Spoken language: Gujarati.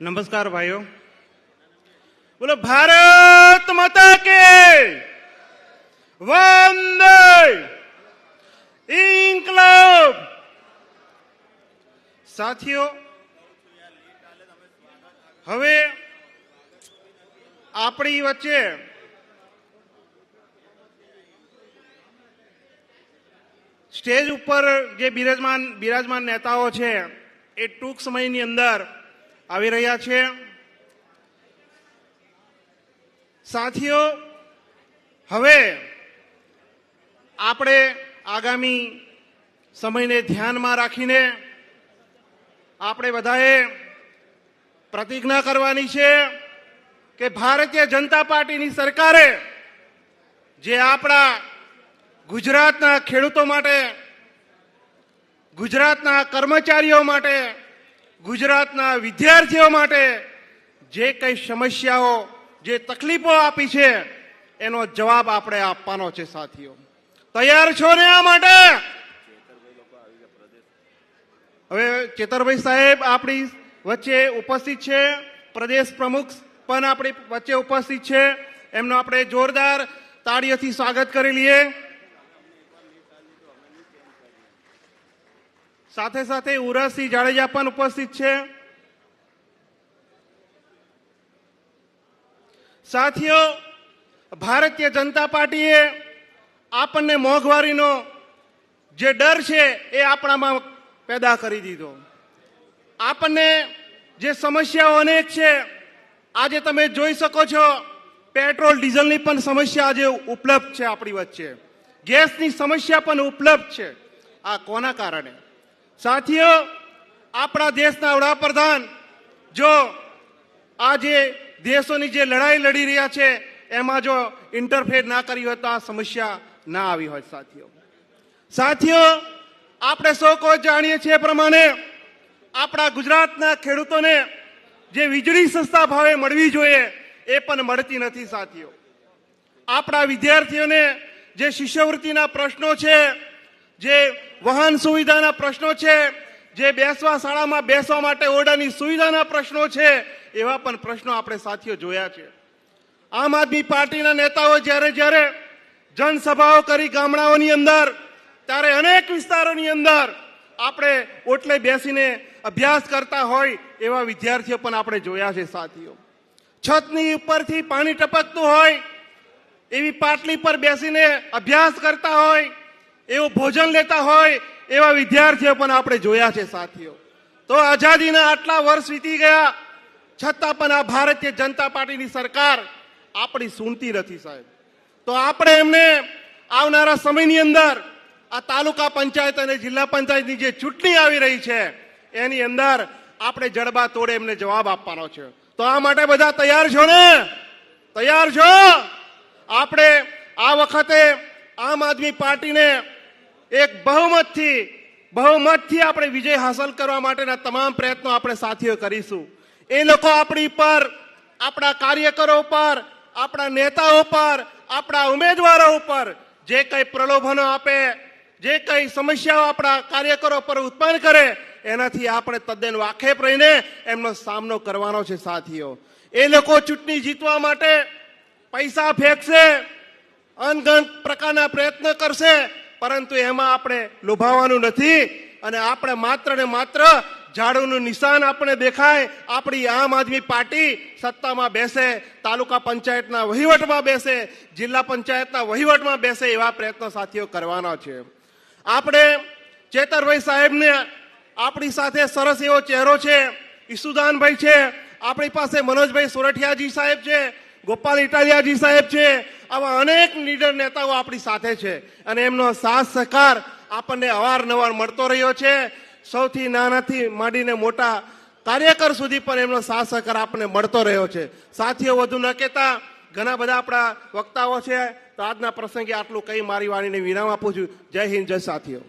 नमस्कार भाइयों। बोलो भारत माता के वंदे इंकलाब। साथियों, હવે આપણી વચ્ચે સ્ટેજ ઉપર જે બિરાજમાન નેતાઓ છે એ ટૂંક સમયની અંદર આવી રહ્યા છે। સાથીઓ, હવે આપણે આગામી સમયને ધ્યાનમાં રાખીને આપણે બધાએ પ્રતિજ્ઞા કરવાની છે કે ભારતીય જનતા પાર્ટીની સરકારે જે આપણા ગુજરાતના ખેડૂતો માટે, ગુજરાતના કર્મચારીઓ માટે, ગુજરાતના વિદ્યાર્થીઓ માટે જે કઈ સમસ્યાઓ, જે તકલીફો આપી છે એનો જવાબ આપણે આપવાનો છે। સાથીઓ, તૈયાર છો ને આ માટે? હવે ચેતરભાઈ સાહેબ આપણી વચ્ચે ઉપસ્થિત છે, પ્રદેશ પ્રમુખ પણ આપણી વચ્ચે ઉપસ્થિત છે, એમનો આપણે જોરદાર તાળીઓથી સ્વાગત કરી લઈએ। સાથે સાથે ઉરસિંહ જાડેજા પણ ઉપસ્થિત છે। સાથીઓ, ભારતીય જનતા પાર્ટીએ આપણને મોંઘવારીનો જે ડર છે એ આપણામાં પેદા કરી દીધો। આપણને જે સમસ્યાઓ અનેક છે, આજે તમે જોઈ શકો છો પેટ્રોલ ડીઝલની પણ સમસ્યા આજે ઉપલબ્ધ છે આપણી વચ્ચે, ગેસની સમસ્યા પણ ઉપલબ્ધ છે। આ કોના કારણે? સાથીઓ, આપણા દેશના વડાપ્રધાન જો આજે દેશોની જે લડાઈ લડી રહ્યા છે એમાં જો ઇન્ટરફેર ના કરી હોય તો આ સમસ્યા ના આવી હોય। સાથીઓ, આપણે સૌ કોઈ જાણીએ છીએ પ્રમાણે આપણા ગુજરાતના ખેડૂતોને જે વીજળી સસ્તા ભાવે મળવી જોઈએ એ પણ મળતી નથી। સાથીઓ, આપણા વિદ્યાર્થીઓને જે શિષ્યવૃત્તિના પ્રશ્નો છે, જે વાહન સુવિધાના પ્રશ્નો છે, જે બેસવા શાળામાં બેસવા માટે ઓરડાની સુવિધાના પ્રશ્નો છે, એવા પણ પ્રશ્નો આપણે સાથીઓ જોયા છે। આમ આદમી પાર્ટીના નેતાઓ જ્યારે જનસભાઓ કરી ગામડાઓની અંદર, ત્યારે અનેક વિસ્તારોની અંદર આપણે ઓટલે બેસીને અભ્યાસ કરતા હોય એવા વિદ્યાર્થીઓ પણ આપણે જોયા છે। સાથીઓ, છતની ઉપરથી પાણી ટપકતું હોય એવી પાટલી પર બેસીને અભ્યાસ કરતા હોય, એવું ભોજન લેતા હોય એવા વિદ્યાર્થીઓ પણ આપણે જોયા છે। સાથીઓ, તો આઝાદીના આટલા વર્ષ વીતી ગયા છતાં પણ આ ભારતીય જનતા પાર્ટીની સરકાર આપણી સુનતી નથી સાહેબ। તો આપણે એમને આવનારા સમયની અંદર આ તાલુકા પંચાયત અને જિલ્લા પંચાયતની જે ચૂંટણી આવી રહી છે એની અંદર આપણે જડબા તોડે એમને જવાબ આપવાનો છે। તો આ માટે બધા તૈયાર છો ને? તૈયાર છો? આપણે આ વખતે આમ આદમી પાર્ટીને એક બહુમતથી આપણે વિજય હાંસલ કરવા માટેના તમામ પ્રયત્નો આપણે સાથીઓ કરીશું। એ લોકો આપણી પર, આપણા કાર્યકરો પર, આપણા નેતાઓ પર, આપણા ઉમેદવારો ઉપર જે કઈ પ્રલોભનો આપે, જે કઈ સમસ્યાઓ આપણા કાર્યકરો પર ઉત્પન્ન કરે એનાથી આપણે તદ્દન વાકેફ રહીને એમનો સામનો કરવાનો છે। સાથીઓ, એ લોકો ચૂંટણી જીતવા માટે પૈસા ફેંકશે, અનગણત પ્રકારના પ્રયત્ન કરશે, પરંતુ એમાં આપણે લોભાવાનું નથી અને આપણે માત્ર ને માત્ર ઝાડુનું નિશાન આપણે દેખાય, આપણી આમ આદમી પાર્ટી સત્તામાં બેસે, તાલુકા પંચાયતના વહીવટમાં બેસે, જિલ્લા પંચાયતના વહીવટમાં બેસે એવા પ્રયત્નો સાથીઓ કરવાના છે। આપણે ચેતરભાઈ સાહેબને આપણી સાથે સરસ એવો ચહેરો છે, ઈસુદાનભાઈ છે, આપણી પાસે મનોજભાઈ સોરઠિયાજી સાહેબ છે, ગોપાલ ઇટાલિયાજી સાહેબ છે, આવા અનેક લીડર નેતાઓ આપણી સાથે છે અને એમનો સાથ સહકાર આપણને અવારનવાર મળતો રહ્યો છે। સૌથી નાનાથી માંડીને મોટા કાર્યકર સુધી પણ એમનો સાથ સહકાર આપણને મળતો રહ્યો છે। સાથીઓ, વધુ ન કહેતા ઘણા બધા આપણા વક્તાઓ છે, તો આજના પ્રસંગે આટલું કઈ મારી વાણીને વિરામ આપું છું। જય હિન્દ, જય સાથીઓ।